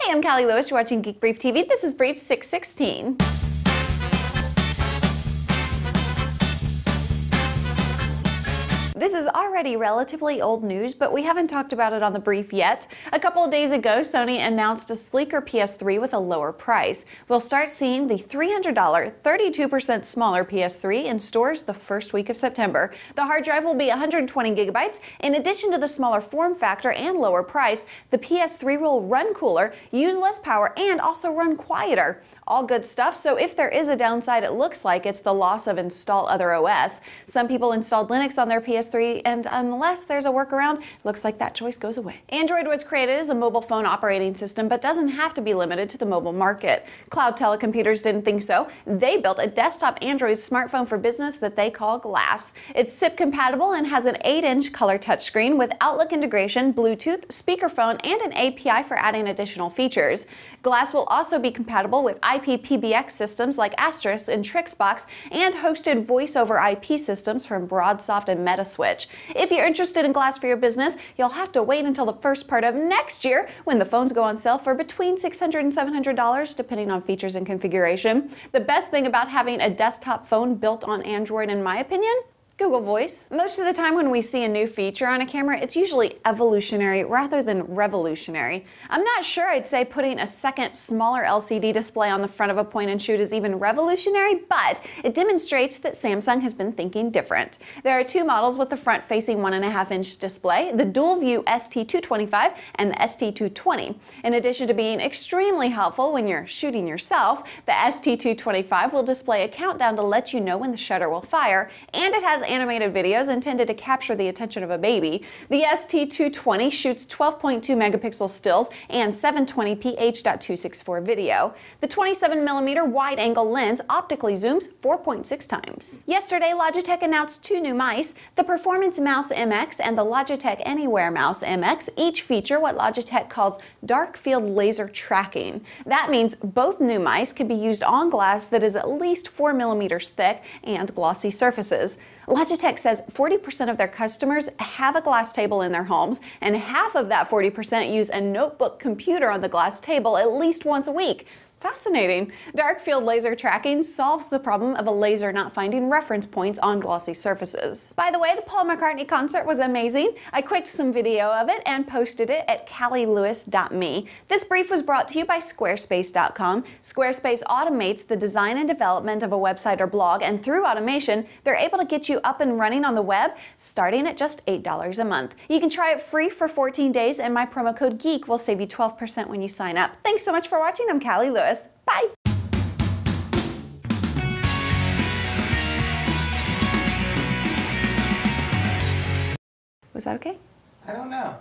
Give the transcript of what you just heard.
Hi, I'm Callie Lewis. You're watching Geek Brief TV. This is Brief 616. This is already relatively old news, but we haven't talked about it on the brief yet. A couple of days ago, Sony announced a sleeker PS3 with a lower price. We'll start seeing the $300, 32% smaller PS3 in stores the first week of September. The hard drive will be 120 gigabytes. In addition to the smaller form factor and lower price, the PS3 will run cooler, use less power, and also run quieter. All good stuff, so if there is a downside, it looks like it's the loss of install other OS. Some people installed Linux on their PS3, and unless there's a workaround, it looks like that choice goes away. Android was created as a mobile phone operating system, but doesn't have to be limited to the mobile market. Cloud Telecomputers didn't think so. They built a desktop Android smartphone for business that they call Glass. It's SIP compatible and has an 8-inch color touchscreen with Outlook integration, Bluetooth, speakerphone, and an API for adding additional features. Glass will also be compatible with IP-PBX systems like Asterisk and Trixbox and hosted voice-over IP systems from Broadsoft and Metaswitch. If you're interested in Glass for your business, you'll have to wait until the first part of next year when the phones go on sale for between $600 and $700 depending on features and configuration. The best thing about having a desktop phone built on Android, in my opinion, Google Voice. Most of the time when we see a new feature on a camera, it's usually evolutionary rather than revolutionary. I'm not sure I'd say putting a second, smaller LCD display on the front of a point-and-shoot is even revolutionary, but it demonstrates that Samsung has been thinking different. There are two models with the front-facing 1.5-inch display, the dual-view ST225 and the ST220. In addition to being extremely helpful when you're shooting yourself, the ST225 will display a countdown to let you know when the shutter will fire, and it has animated videos intended to capture the attention of a baby. The ST220 shoots 12.2 megapixel stills and 720p H.264 video. The 27mm wide-angle lens optically zooms 4.6 times. Yesterday, Logitech announced two new mice, the Performance Mouse MX and the Logitech Anywhere Mouse MX. Each feature what Logitech calls dark field laser tracking. That means both new mice can be used on glass that is at least 4 millimeters thick and glossy surfaces. Logitech says 40% of their customers have a glass table in their homes, and half of that 40% use a notebook computer on the glass table at least once a week. Fascinating. Dark field laser tracking solves the problem of a laser not finding reference points on glossy surfaces. By the way, the Paul McCartney concert was amazing. I quicked some video of it and posted it at callielewis.me. This brief was brought to you by Squarespace.com. Squarespace automates the design and development of a website or blog, and through automation, they're able to get you up and running on the web starting at just $8 a month. You can try it free for 14 days, and my promo code GEEK will save you 12% when you sign up. Thanks so much for watching. I'm Callie Lewis. Bye! Was that okay? I don't know.